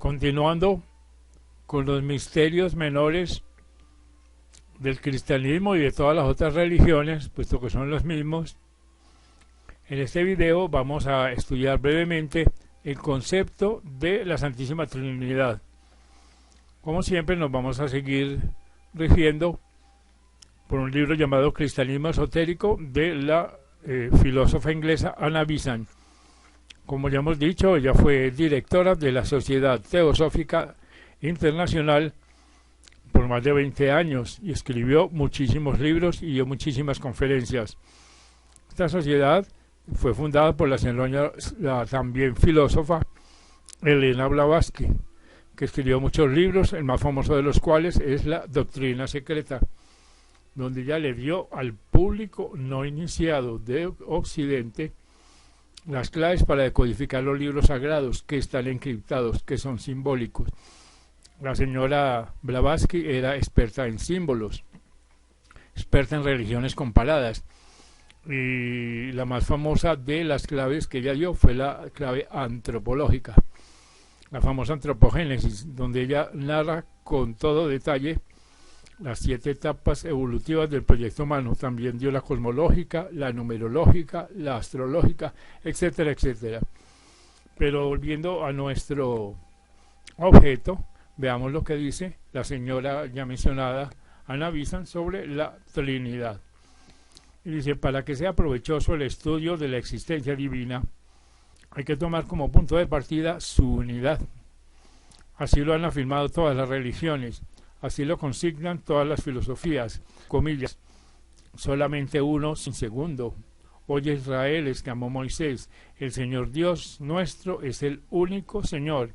Continuando con los misterios menores del cristianismo y de todas las otras religiones, puesto que son los mismos, en este video vamos a estudiar brevemente el concepto de la Santísima Trinidad. Como siempre, nos vamos a seguir rigiendo por un libro llamado Cristianismo Esotérico de la filósofa inglesa Anna Besant. Como ya hemos dicho, ella fue directora de la Sociedad Teosófica Internacional por más de 20 años y escribió muchísimos libros y dio muchísimas conferencias. Esta sociedad fue fundada por la también filósofa Helena Blavatsky, que escribió muchos libros, el más famoso de los cuales es La Doctrina Secreta, donde ella le dio al público no iniciado de Occidente las claves para decodificar los libros sagrados que están encriptados, que son simbólicos. La señora Blavatsky era experta en símbolos, experta en religiones comparadas, y la más famosa de las claves que ella dio fue la clave antropológica, la famosa antropogénesis, donde ella narra con todo detalle las 7 etapas evolutivas del proyecto humano. También dio la cosmológica, la numerológica, la astrológica, etcétera, etcétera. Pero volviendo a nuestro objeto, veamos lo que dice la señora ya mencionada Anna Besant sobre la Trinidad. Y dice: para que sea provechoso el estudio de la existencia divina, hay que tomar como punto de partida su unidad. Así lo han afirmado todas las religiones, así lo consignan todas las filosofías, comillas, solamente uno sin segundo. Oye Israel, exclamó Moisés, el Señor Dios nuestro es el único Señor.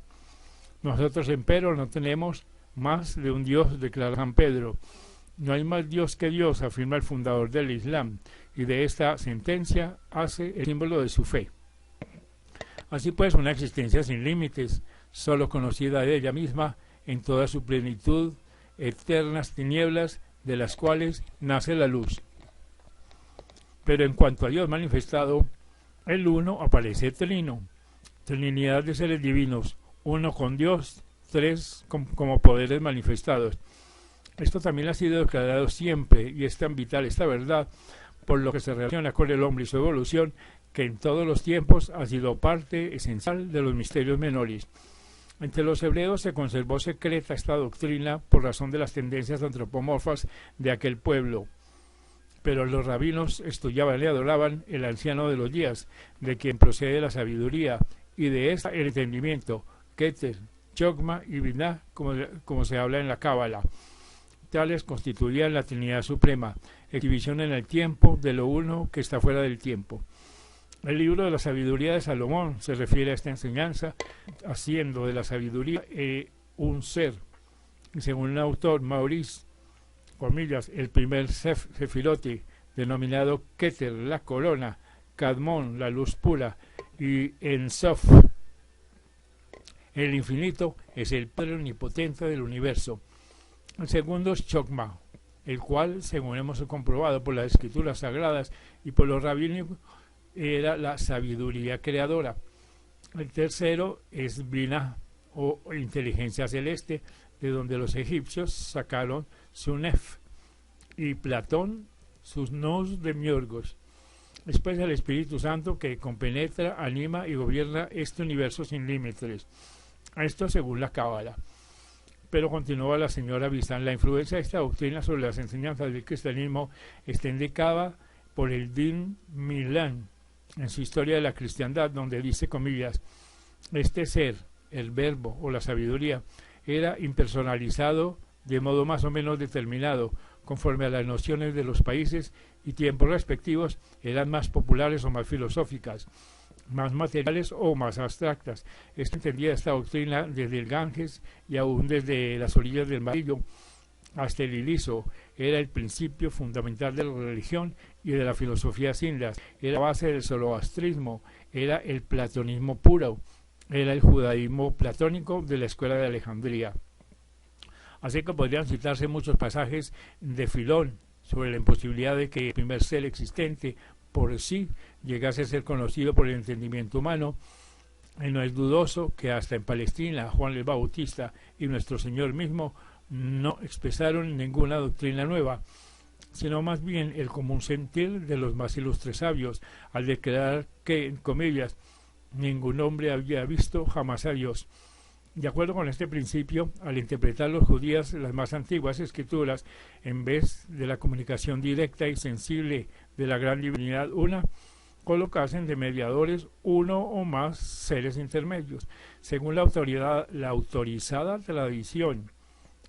Nosotros, empero, no tenemos más de un Dios, declara San Pedro. No hay más Dios que Dios, afirma el fundador del Islam, y de esta sentencia hace el símbolo de su fe. Así pues, una existencia sin límites, solo conocida de ella misma, en toda su plenitud, eternas tinieblas de las cuales nace la luz. Pero en cuanto a Dios manifestado, el uno aparece trino, trinidad de seres divinos, uno con Dios, 3 como poderes manifestados. Esto también ha sido declarado siempre y es tan vital esta verdad, por lo que se relaciona con el hombre y su evolución, que en todos los tiempos ha sido parte esencial de los misterios menores. Entre los hebreos se conservó secreta esta doctrina por razón de las tendencias antropomorfas de aquel pueblo. Pero los rabinos estudiaban y adoraban el anciano de los días, de quien procede la sabiduría, y de esta el entendimiento, Keter, Chokma y Binah, como se habla en la Cábala. Tales constituían la Trinidad Suprema, exhibición en el tiempo de lo uno que está fuera del tiempo. El libro de la sabiduría de Salomón se refiere a esta enseñanza, haciendo de la sabiduría un ser. Y según el autor Maurice, comillas, el primer sefirote, denominado Keter, la corona, Kadmon, la luz pura, y Ensof, el infinito, es el Padre omnipotente del universo. El segundo es Chokma, el cual, según hemos comprobado por las escrituras sagradas y por los rabínicos, era la sabiduría creadora. El tercero es Binah, o inteligencia celeste, de donde los egipcios sacaron su Nef, y Platón sus Nous de Miorgos. Después el Espíritu Santo, que compenetra, anima y gobierna este universo sin límites. Esto según la Cábala. Pero continúa la señora Besant, la influencia de esta doctrina sobre las enseñanzas del cristianismo está indicada por el Din Milan en su historia de la cristiandad, donde dice, comillas, este ser, el verbo o la sabiduría, era impersonalizado de modo más o menos determinado, conforme a las nociones de los países y tiempos respectivos, eran más populares o más filosóficas, más materiales o más abstractas. Esto entendía esta doctrina desde el Ganges y aún desde las orillas del Mar hasta el Iliso. Era el principio fundamental de la religión y de la filosofía sindas, era la base del zoroastrismo, era el platonismo puro, era el judaísmo platónico de la escuela de Alejandría. Así que podrían citarse muchos pasajes de Filón sobre la imposibilidad de que el primer ser existente por sí llegase a ser conocido por el entendimiento humano, Y no es dudoso que hasta en Palestina Juan el Bautista y nuestro Señor mismo no expresaron ninguna doctrina nueva, sino más bien el común sentir de los más ilustres sabios, al declarar que, en comillas, ningún hombre había visto jamás a Dios. De acuerdo con este principio, al interpretar los judíos las más antiguas escrituras, en vez de la comunicación directa y sensible de la gran divinidad una, colocasen de mediadores uno o más seres intermedios, según la autorizada tradición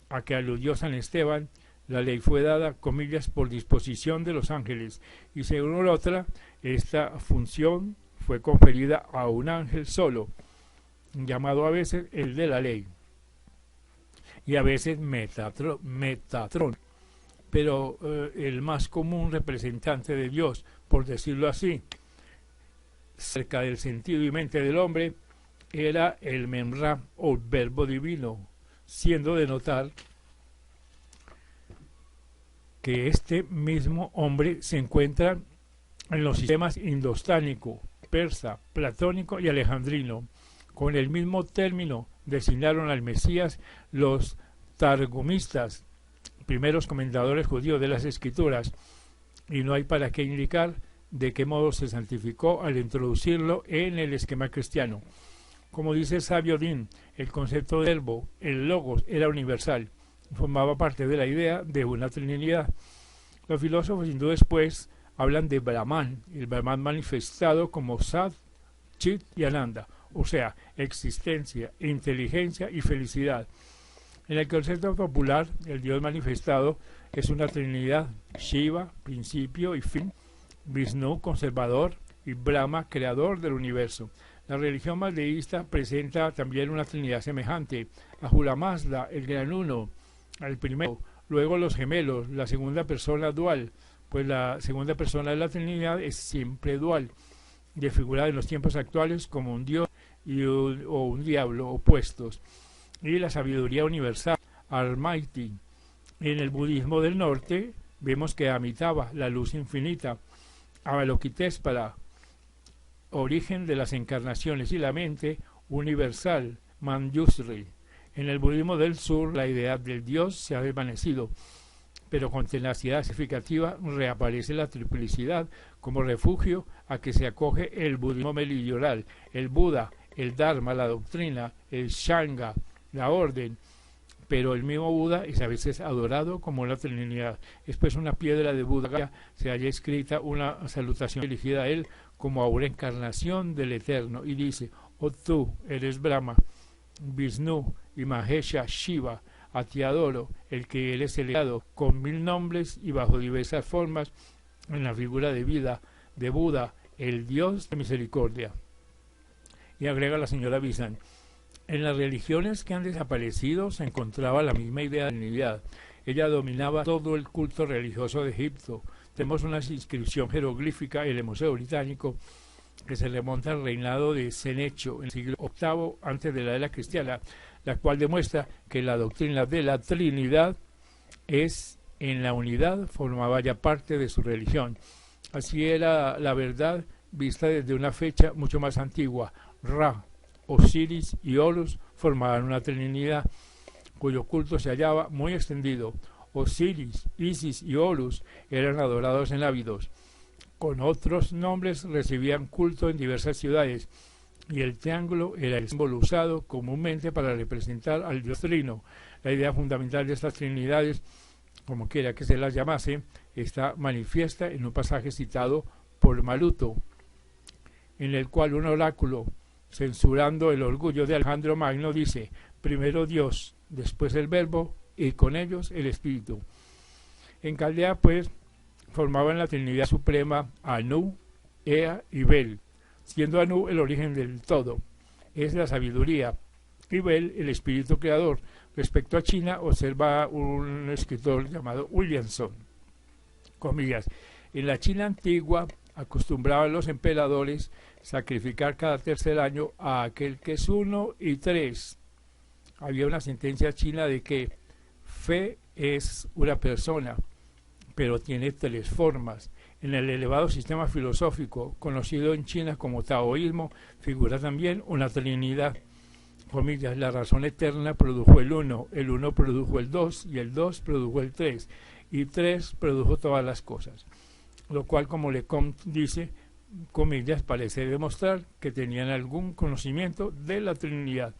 a que aludió San Esteban. La ley fue dada, comillas, por disposición de los ángeles, y según otra, esta función fue conferida a un ángel solo, llamado a veces el de la ley, y a veces Metatrón, pero el más común representante de Dios, por decirlo así, cerca del sentido y mente del hombre, era el Memra o verbo divino, siendo de notar que este mismo hombre se encuentra en los sistemas indostánico, persa, platónico y alejandrino. Con el mismo término designaron al Mesías los targumistas, primeros comentadores judíos de las Escrituras, y no hay para qué indicar de qué modo se santificó al introducirlo en el esquema cristiano. Como dice el sabio Din, el concepto de verbo, el logos, era universal, formaba parte de la idea de una trinidad. Los filósofos hindúes después hablan de Brahman, el Brahman manifestado como Sat, Chit y Ananda, o sea, existencia, inteligencia y felicidad. En el concepto popular, el Dios manifestado es una trinidad: Shiva, principio y fin; Vishnu, conservador; y Brahma, creador del universo. La religión mazdeísta presenta también una trinidad semejante: Ahura Mazda, el gran uno, el primero; luego los gemelos, la segunda persona dual, pues la segunda persona de la Trinidad es siempre dual, desfigurada en los tiempos actuales como un dios o un diablo opuestos; y la sabiduría universal, Almighty. En el budismo del norte vemos que Amitabha, la luz infinita; Avalokiteshvara, origen de las encarnaciones y la mente universal, Manjushri. En el budismo del sur la idea del Dios se ha desvanecido, pero con tenacidad significativa reaparece la triplicidad como refugio a que se acoge el budismo meridional, el Buda, el Dharma, la doctrina, el Shanga, la orden. Pero el mismo Buda es a veces adorado como la Trinidad. Es pues una piedra de Buda se halla escrita una salutación dirigida a él como a una encarnación del Eterno, y dice: oh tú eres Brahma, Vishnu y Mahesha Shiva, a ti adoro, el que eres elevado con 1000 nombres y bajo diversas formas en la figura de vida de Buda, el Dios de misericordia. Y agrega la señora Bizan: en las religiones que han desaparecido se encontraba la misma idea de Trinidad. Ella dominaba todo el culto religioso de Egipto. Tenemos una inscripción jeroglífica en el Museo Británico que se remonta al reinado de Senecho en el siglo VIII antes de la era cristiana, la cual demuestra que la doctrina de la Trinidad es en la unidad, formaba ya parte de su religión. Así era la verdad vista desde una fecha mucho más antigua. Ra, Osiris y Horus formaban una trinidad cuyo culto se hallaba muy extendido. Osiris, Isis y Horus eran adorados en Abidos. Con otros nombres recibían culto en diversas ciudades, y el triángulo era el símbolo usado comúnmente para representar al Dios Trino. La idea fundamental de estas trinidades, como quiera que se las llamase, está manifiesta en un pasaje citado por Maluto, en el cual un oráculo, censurando el orgullo de Alejandro Magno, dice: primero Dios, después el Verbo, y con ellos el Espíritu. En Caldea, pues, formaban la Trinidad Suprema Anu, Ea y Bel, siendo Anu el origen del todo, es la sabiduría, y Bel el espíritu creador. Respecto a China, observa un escritor llamado Williamson, comillas: en la China antigua acostumbraban los emperadores sacrificar cada tercer año a aquel que es 1 y 3. Había una sentencia china de que Fe es una persona, pero tiene 3 formas. En el elevado sistema filosófico, conocido en China como taoísmo, figura también una trinidad. Comillas, la razón eterna produjo el uno produjo el dos, y el dos produjo el tres, y tres produjo todas las cosas. Lo cual, como Lecomte dice, comillas, parece demostrar que tenían algún conocimiento de la Trinidad.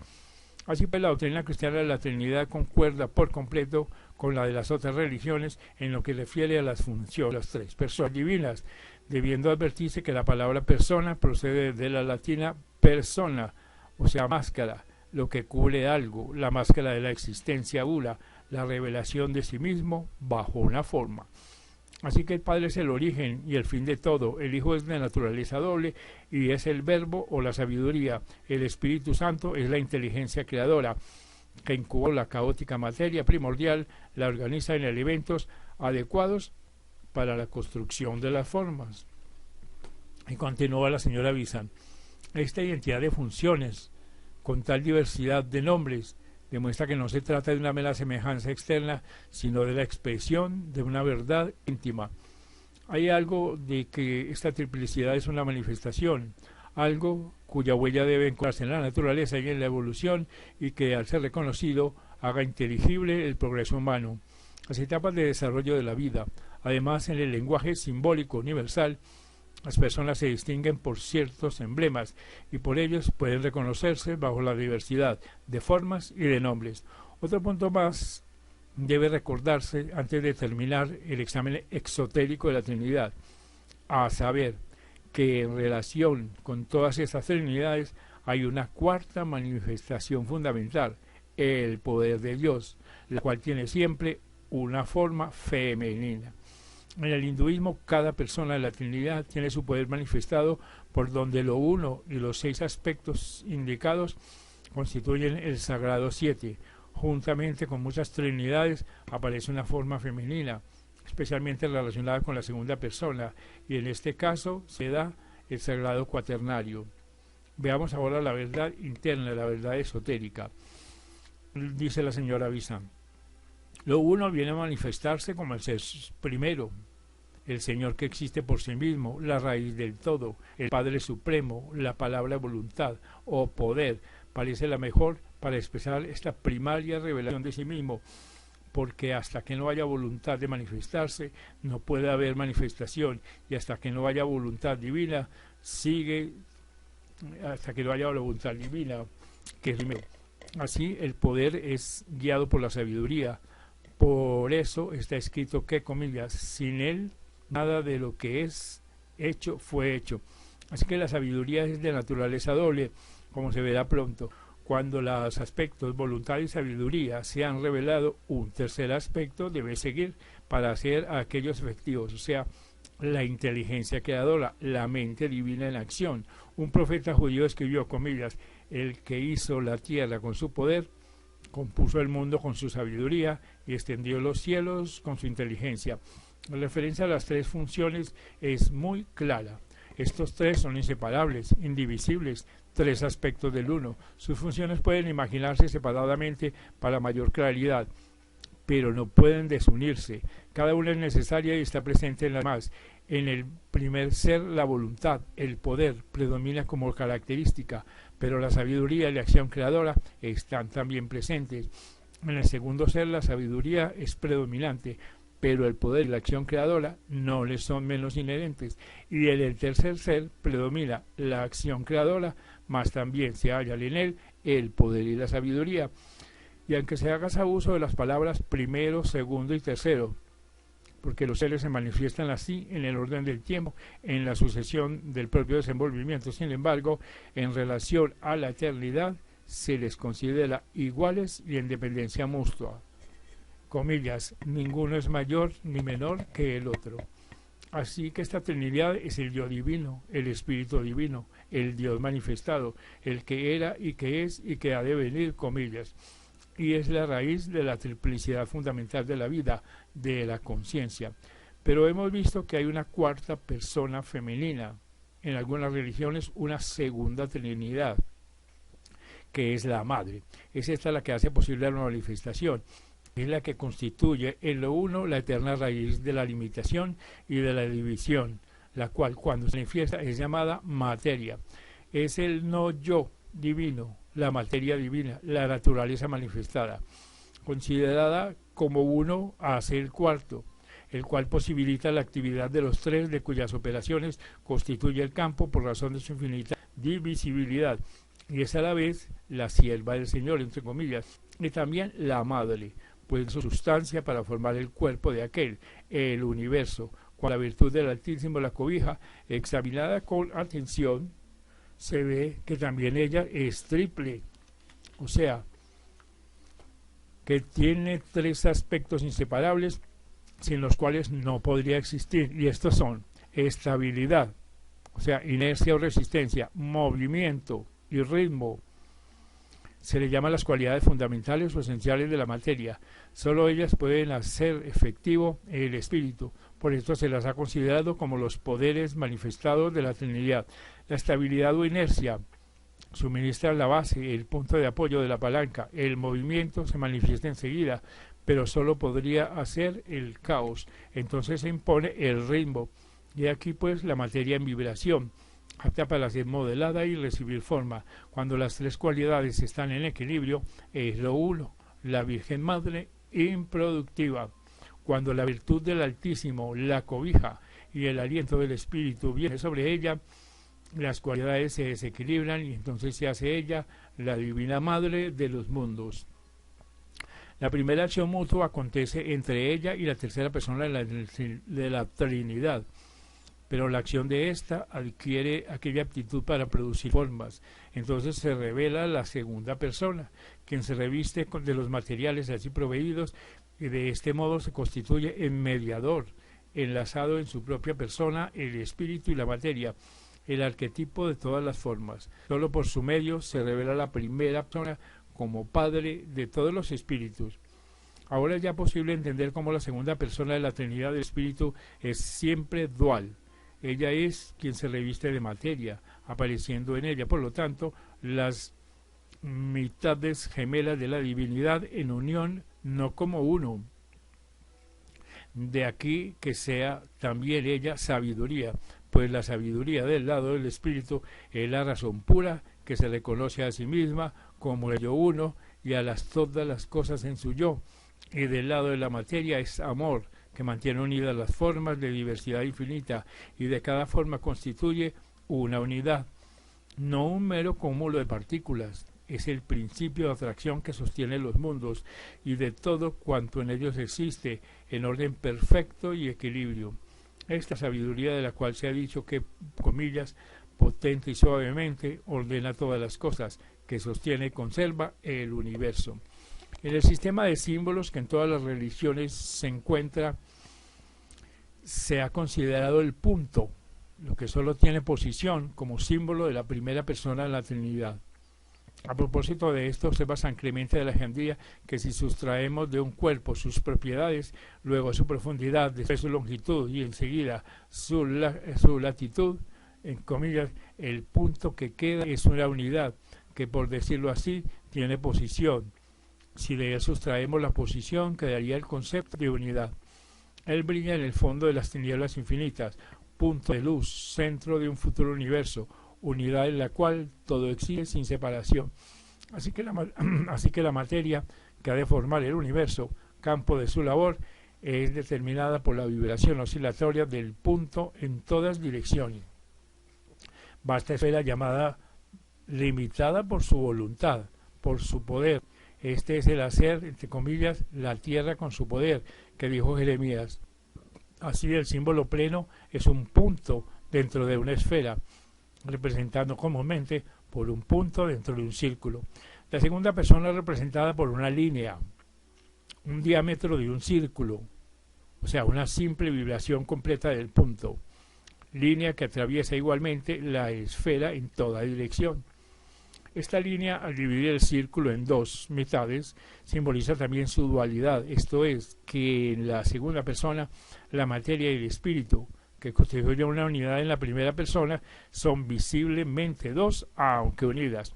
Así pues, la doctrina cristiana de la Trinidad concuerda por completo con la de las otras religiones en lo que refiere a las funciones de las tres personas divinas, debiendo advertirse que la palabra persona procede de la latina persona, o sea, máscara, lo que cubre algo, la máscara de la existencia bula, la revelación de sí mismo bajo una forma. Así que el Padre es el origen y el fin de todo, el Hijo es de naturaleza doble y es el Verbo o la sabiduría, el Espíritu Santo es la inteligencia creadora, que incubó la caótica materia primordial, la organiza en elementos adecuados para la construcción de las formas. Y continúa la señora Bizan. Esta identidad de funciones, con tal diversidad de nombres, demuestra que no se trata de una mera semejanza externa, sino de la expresión de una verdad íntima. Hay algo de que esta triplicidad es una manifestación, algo cuya huella debe encontrarse en la naturaleza y en la evolución, y que al ser reconocido haga inteligible el progreso humano. Las etapas de desarrollo de la vida. Además, en el lenguaje simbólico universal, las personas se distinguen por ciertos emblemas y por ellos pueden reconocerse bajo la diversidad de formas y de nombres. Otro punto más debe recordarse antes de terminar el examen exotérico de la Trinidad, a saber que en relación con todas estas trinidades hay una cuarta manifestación fundamental, el poder de Dios, la cual tiene siempre una forma femenina. En el hinduismo, cada persona de la Trinidad tiene su poder manifestado por donde lo uno y los 6 aspectos indicados constituyen el Sagrado 7. Juntamente con muchas trinidades aparece una forma femenina, especialmente relacionada con la segunda persona, y en este caso se da el Sagrado Cuaternario. Veamos ahora la verdad interna, la verdad esotérica. Dice la señora Bizan. Lo uno viene a manifestarse como el ser primero, el Señor que existe por sí mismo, la raíz del todo, el Padre Supremo, la palabra voluntad o poder, parece la mejor para expresar esta primaria revelación de sí mismo, porque hasta que no haya voluntad de manifestarse, no puede haber manifestación, y hasta que no haya voluntad divina, hasta que no haya la voluntad divina, que es primero. Así, el poder es guiado por la sabiduría. Por eso está escrito que, comillas, sin él nada de lo que es hecho fue hecho. Así que la sabiduría es de naturaleza doble, como se verá pronto. Cuando los aspectos voluntad y sabiduría se han revelado, un tercer aspecto debe seguir para hacer a aquellos efectivos, o sea, la inteligencia creadora, la mente divina en acción. Un profeta judío escribió, comillas, el que hizo la tierra con su poder, compuso el mundo con su sabiduría y extendió los cielos con su inteligencia. La referencia a las 3 funciones es muy clara. Estos 3 son inseparables, indivisibles, 3 aspectos del uno. Sus funciones pueden imaginarse separadamente para mayor claridad, pero no pueden desunirse. Cada una es necesaria y está presente en las demás. En el primer ser, la voluntad, el poder, predomina como característica, pero la sabiduría y la acción creadora están también presentes. En el segundo ser, la sabiduría es predominante, pero el poder y la acción creadora no les son menos inherentes. Y en el tercer ser predomina la acción creadora, más también se halla en él el poder y la sabiduría. Y aunque se haga abuso de las palabras primero, segundo y tercero, porque los seres se manifiestan así en el orden del tiempo, en la sucesión del propio desenvolvimiento. Sin embargo, en relación a la eternidad, se les considera iguales y en dependencia mutua. Comillas, ninguno es mayor ni menor que el otro. Así que esta Trinidad es el Dios divino, el Espíritu divino, el Dios manifestado, el que era y que es y que ha de venir, comillas. Y es la raíz de la triplicidad fundamental de la vida, de la conciencia. Pero hemos visto que hay una cuarta persona femenina, en algunas religiones una segunda Trinidad, que es la Madre. Es esta la que hace posible la manifestación. es la que constituye en lo uno la eterna raíz de la limitación y de la división, la cual cuando se manifiesta es llamada materia. Es el no yo divino, la materia divina, la naturaleza manifestada, considerada como uno hace el cuarto, el cual posibilita la actividad de los tres, de cuyas operaciones constituye el campo por razón de su infinita divisibilidad, y es a la vez la sierva del Señor, entre comillas, y también la madre, pues su sustancia para formar el cuerpo de aquel, el universo, con la virtud del Altísimo la cobija. Examinada con atención, se ve que también ella es triple, o sea, que tiene tres aspectos inseparables sin los cuales no podría existir, y estos son estabilidad, o sea, inercia o resistencia, movimiento y ritmo. Se le llama las cualidades fundamentales o esenciales de la materia. Solo ellas pueden hacer efectivo el espíritu. Por esto se las ha considerado como los poderes manifestados de la Trinidad. La estabilidad o inercia suministra la base, el punto de apoyo de la palanca. El movimiento se manifiesta enseguida, pero solo podría hacer el caos. Entonces se impone el ritmo. Y aquí pues la materia en vibración, apta para ser modelada y recibir forma. Cuando las tres cualidades están en equilibrio, es lo uno, la Virgen Madre improductiva. Cuando la virtud del Altísimo la cobija y el aliento del Espíritu viene sobre ella, las cualidades se desequilibran y entonces se hace ella la Divina Madre de los mundos. La primera acción mutua acontece entre ella y la tercera persona de la Trinidad, pero la acción de ésta adquiere aquella aptitud para producir formas. Entonces se revela la segunda persona, quien se reviste de los materiales así proveídos, y de este modo se constituye en mediador, enlazado en su propia persona el espíritu y la materia, el arquetipo de todas las formas. Solo por su medio se revela la primera persona como Padre de todos los espíritus. Ahora es ya posible entender cómo la segunda persona de la Trinidad del Espíritu es siempre dual. Ella es quien se reviste de materia, apareciendo en ella, por lo tanto, las mitades gemelas de la divinidad en unión, no como uno. De aquí que sea también ella sabiduría, pues la sabiduría del lado del espíritu es la razón pura que se reconoce a sí misma como el yo uno y a todas las cosas en su yo, y del lado de la materia es amor, que mantiene unidas las formas de diversidad infinita, y de cada forma constituye una unidad, no un mero cúmulo de partículas. Es el principio de atracción que sostiene los mundos y de todo cuanto en ellos existe, en orden perfecto y equilibrio. Esta sabiduría de la cual se ha dicho que, comillas, potente y suavemente ordena todas las cosas, que sostiene y conserva el universo. En el sistema de símbolos que en todas las religiones se encuentra, se ha considerado el punto, lo que solo tiene posición, como símbolo de la primera persona de la Trinidad. A propósito de esto, observa San Clemente de Alejandría que si sustraemos de un cuerpo sus propiedades, luego su profundidad, después su longitud y enseguida su latitud, en comillas, el punto que queda es una unidad que, por decirlo así, tiene posición. Si de él sustraemos la posición, quedaría el concepto de unidad. Él brilla en el fondo de las tinieblas infinitas, punto de luz, centro de un futuro universo, unidad en la cual todo existe sin separación. Así que la materia que ha de formar el universo, campo de su labor, es determinada por la vibración oscilatoria del punto en todas direcciones. Vasta esfera llamada limitada por su voluntad, por su poder. Este es el hacer, entre comillas, la tierra con su poder, que dijo Jeremías. Así el símbolo pleno es un punto dentro de una esfera, representando comúnmente por un punto dentro de un círculo. La segunda persona es representada por una línea, un diámetro de un círculo, o sea, una simple vibración completa del punto, línea que atraviesa igualmente la esfera en toda dirección. Esta línea, al dividir el círculo en dos mitades, simboliza también su dualidad, esto es, que en la segunda persona, la materia y el espíritu, que constituyen una unidad en la primera persona, son visiblemente dos, aunque unidas.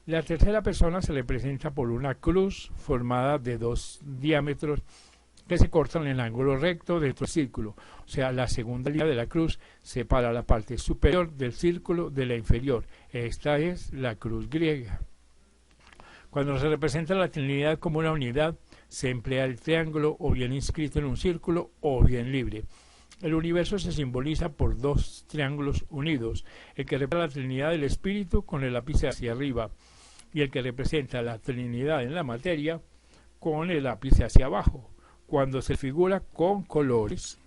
La tercera persona se representa por una cruz formada de dos diámetros que se cortan en el ángulo recto dentro del círculo. O sea, la segunda línea de la cruz separa la parte superior del círculo de la inferior. Esta es la cruz griega. Cuando se representa la Trinidad como una unidad, se emplea el triángulo o bien inscrito en un círculo o bien libre. El universo se simboliza por dos triángulos unidos, el que representa la Trinidad del Espíritu con el ápice hacia arriba y el que representa la Trinidad en la materia con el ápice hacia abajo, cuando se figura con colores.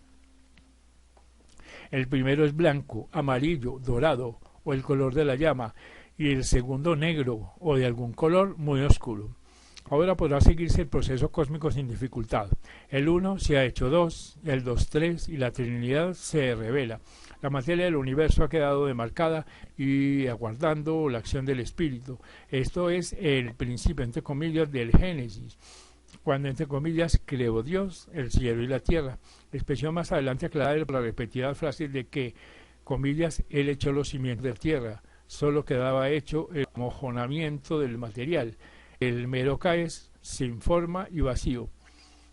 El primero es blanco, amarillo, dorado o el color de la llama, y el segundo negro o de algún color muy oscuro. Ahora podrá seguirse el proceso cósmico sin dificultad. El 1 se ha hecho 2, el 2 3 y la Trinidad se revela. La materia del universo ha quedado demarcada y aguardando la acción del Espíritu. Esto es el principio, entre comillas, del Génesis, cuando, entre comillas, creó Dios el cielo y la tierra. Expresión más adelante aclarada por la repetida frase de que, comillas, Él echó los cimientos de la tierra. Solo quedaba hecho el mojonamiento del material. El mero caes sin forma y vacío.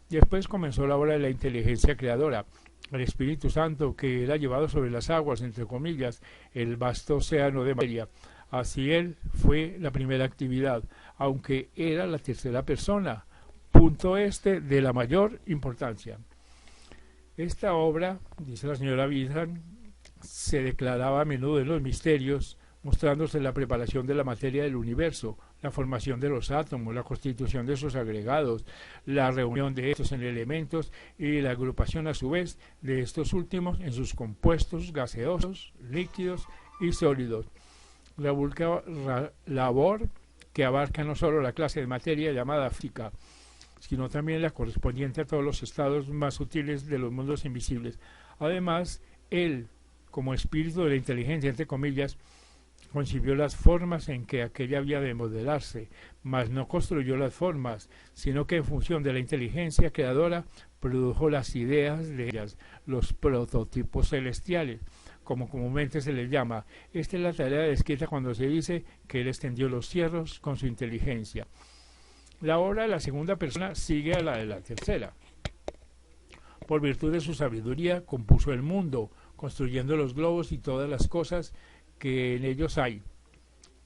Después comenzó la obra de la inteligencia creadora. El Espíritu Santo, que era llevado sobre las aguas, entre comillas, el vasto océano de materia. Así él fue la primera actividad, aunque era la tercera persona. Punto este de la mayor importancia. Esta obra, dice la señora Vidhan, se declaraba a menudo en los misterios, mostrándose la preparación de la materia del universo, la formación de los átomos, la constitución de sus agregados, la reunión de estos en elementos y la agrupación a su vez de estos últimos en sus compuestos gaseosos, líquidos y sólidos. La labor que abarca no solo la clase de materia llamada física, sino también la correspondiente a todos los estados más sutiles de los mundos invisibles. Además, él, como espíritu de la inteligencia, entre comillas, concibió las formas en que aquella había de modelarse, mas no construyó las formas, sino que en función de la inteligencia creadora produjo las ideas de ellas, los prototipos celestiales, como comúnmente se les llama. Esta es la tarea descrita cuando se dice que él extendió los cielos con su inteligencia. La obra de la segunda persona sigue a la de la tercera. Por virtud de su sabiduría compuso el mundo, construyendo los globos y todas las cosas que en ellos hay.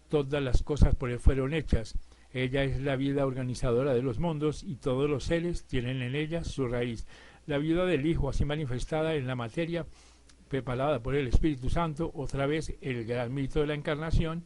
Todas las cosas por él fueron hechas. Ella es la vida organizadora de los mundos y todos los seres tienen en ella su raíz. La vida del Hijo, así manifestada en la materia, preparada por el Espíritu Santo, otra vez el gran mito de la encarnación,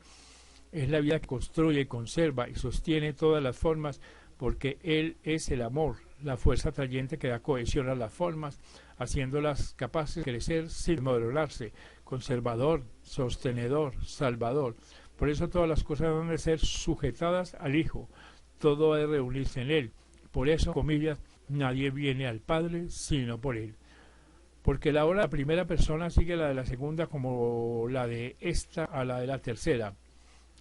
es la vida que construye, conserva y sostiene todas las formas, porque Él es el amor, la fuerza atrayente que da cohesión a las formas, haciéndolas capaces de crecer sin modelarse, conservador, sostenedor, salvador. Por eso todas las cosas deben de ser sujetadas al Hijo, todo ha de reunirse en Él. Por eso, comillas, nadie viene al Padre sino por Él. Porque la obra de la primera persona sigue la de la segunda como la de esta a la de la tercera.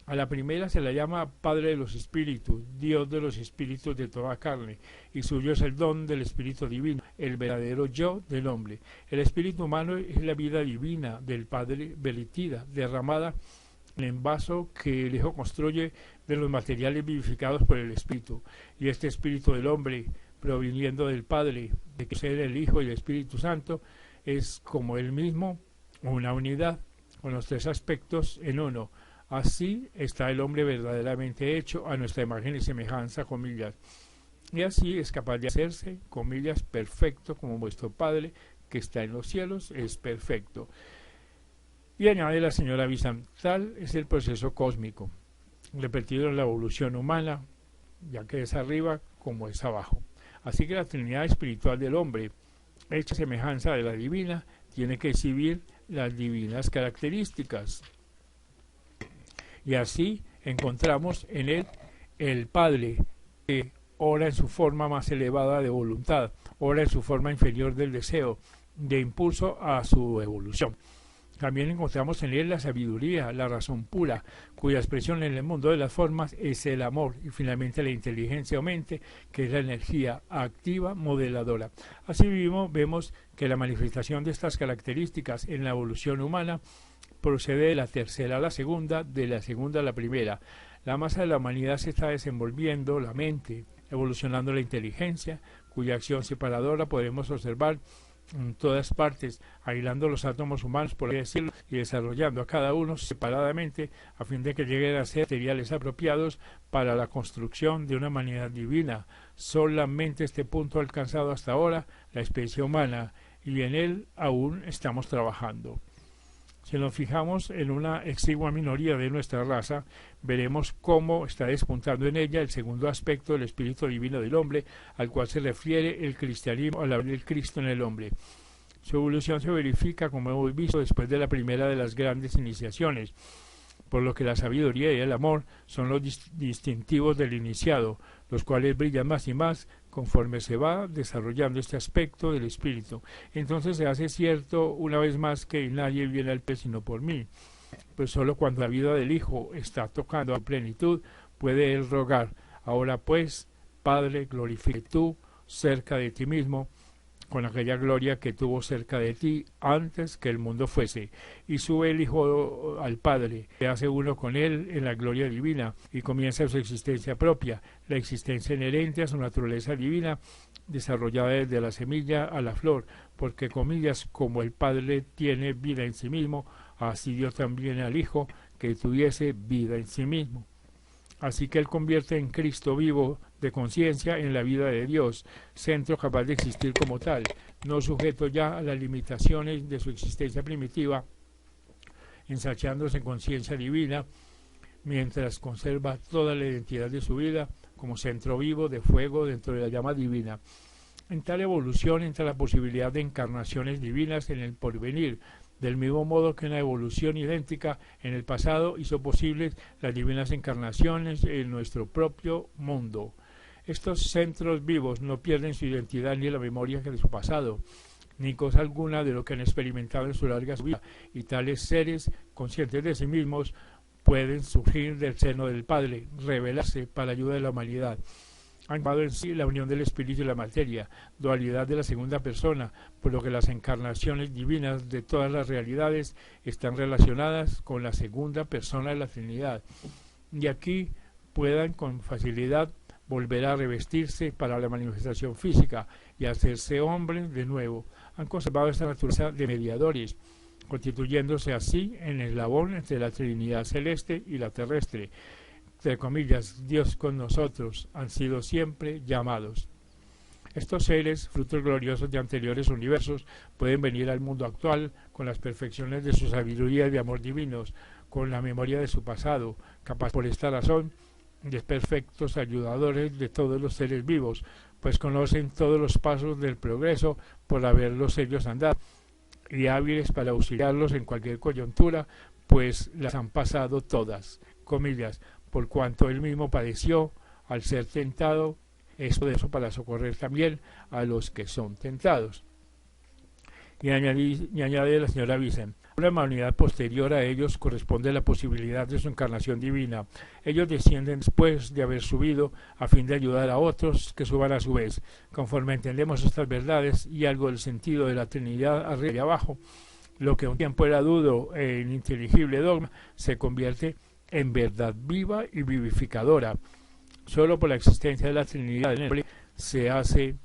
A la primera se la llama Padre de los Espíritus, Dios de los Espíritus de toda carne, y suyo es el don del Espíritu Divino, el verdadero yo del hombre. El Espíritu humano es la vida divina del Padre vertida, derramada en el envaso que el Hijo construye de los materiales vivificados por el Espíritu. Y este Espíritu del hombre, proviniendo del Padre, de que ser el Hijo y el Espíritu Santo, es como él mismo, una unidad, con los tres aspectos en uno. Así está el hombre verdaderamente hecho a nuestra imagen y semejanza, comillas. Y así es capaz de hacerse, comillas, perfecto como vuestro Padre que está en los cielos es perfecto. Y añade la señora Vidhan, tal es el proceso cósmico, repetido en la evolución humana, ya que es arriba como es abajo. Así que la Trinidad espiritual del hombre, hecha semejanza de la divina, tiene que exhibir las divinas características. Y así encontramos en él el Padre, que ora en su forma más elevada de voluntad, ora en su forma inferior del deseo, de impulso a su evolución. También encontramos en él la sabiduría, la razón pura, cuya expresión en el mundo de las formas es el amor, y finalmente la inteligencia o mente, que es la energía activa modeladora. Así vemos que la manifestación de estas características en la evolución humana procede de la tercera a la segunda, de la segunda a la primera. La masa de la humanidad se está desenvolviendo, la mente, evolucionando la inteligencia, cuya acción separadora podemos observar en todas partes, aislando los átomos humanos, por así decirlo, y desarrollando a cada uno separadamente a fin de que lleguen a ser materiales apropiados para la construcción de una humanidad divina. Solamente este punto ha alcanzado hasta ahora la especie humana y en él aún estamos trabajando. Si nos fijamos en una exigua minoría de nuestra raza, veremos cómo está despuntando en ella el segundo aspecto del espíritu divino del hombre, al cual se refiere el cristianismo al hablar del Cristo en el hombre. Su evolución se verifica, como hemos visto, después de la primera de las grandes iniciaciones, por lo que la sabiduría y el amor son los distintivos del iniciado, los cuales brillan más y más conforme se va desarrollando este aspecto del espíritu. Entonces se hace cierto una vez más que nadie viene al Padre sino por mí, pues solo cuando la vida del Hijo está tocando a plenitud puede él rogar: ahora pues, Padre, glorifique tú cerca de ti mismo con aquella gloria que tuvo cerca de ti antes que el mundo fuese. Y sube el Hijo al Padre, se hace uno con él en la gloria divina y comienza su existencia propia, la existencia inherente a su naturaleza divina, desarrollada desde la semilla a la flor, porque, comillas, como el Padre tiene vida en sí mismo, así dio también al Hijo que tuviese vida en sí mismo. Así que él convierte en Cristo vivo de conciencia en la vida de Dios, centro capaz de existir como tal, no sujeto ya a las limitaciones de su existencia primitiva, ensachándose en conciencia divina, mientras conserva toda la identidad de su vida como centro vivo de fuego dentro de la llama divina. En tal evolución entra la posibilidad de encarnaciones divinas en el porvenir, del mismo modo que una evolución idéntica en el pasado hizo posibles las divinas encarnaciones en nuestro propio mundo. Estos centros vivos no pierden su identidad ni la memoria de su pasado, ni cosa alguna de lo que han experimentado en su larga vida, y tales seres, conscientes de sí mismos, pueden surgir del seno del Padre, revelarse para ayuda de la humanidad. Han llevado en sí la unión del espíritu y la materia, dualidad de la segunda persona, por lo que las encarnaciones divinas de todas las realidades están relacionadas con la segunda persona de la Trinidad, y aquí puedan con facilidad volver a revestirse para la manifestación física y hacerse hombres de nuevo. Han conservado esta naturaleza de mediadores, constituyéndose así en el eslabón entre la Trinidad celeste y la terrestre. Entre comillas, Dios con nosotros, han sido siempre llamados. Estos seres, frutos gloriosos de anteriores universos, pueden venir al mundo actual con las perfecciones de su sabiduría y de amor divinos, con la memoria de su pasado, capaz por esta razón de perfectos ayudadores de todos los seres vivos, pues conocen todos los pasos del progreso por haberlos ellos andado, y hábiles para auxiliarlos en cualquier coyuntura, pues las han pasado todas, comillas, por cuanto él mismo padeció al ser tentado, es poderoso para socorrer también a los que son tentados. Y añade la señora Vicen: una humanidad posterior a ellos corresponde a la posibilidad de su encarnación divina. Ellos descienden después de haber subido a fin de ayudar a otros que suban a su vez. Conforme entendemos estas verdades y algo del sentido de la Trinidad arriba y abajo, lo que un tiempo era dudo e ininteligible dogma se convierte en verdad viva y vivificadora. Solo por la existencia de la Trinidad en el hombre se hace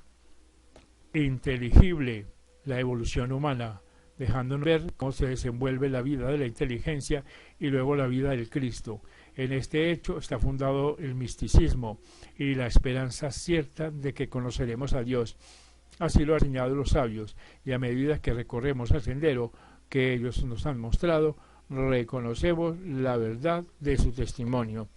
inteligible la evolución humana, dejándonos ver cómo se desenvuelve la vida de la inteligencia y luego la vida del Cristo. En este hecho está fundado el misticismo y la esperanza cierta de que conoceremos a Dios. Así lo han enseñado los sabios, y a medida que recorremos el sendero que ellos nos han mostrado, reconocemos la verdad de su testimonio.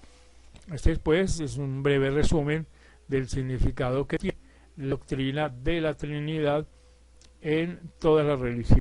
Este, pues, es un breve resumen del significado que tiene la doctrina de la Trinidad en todas las religiones.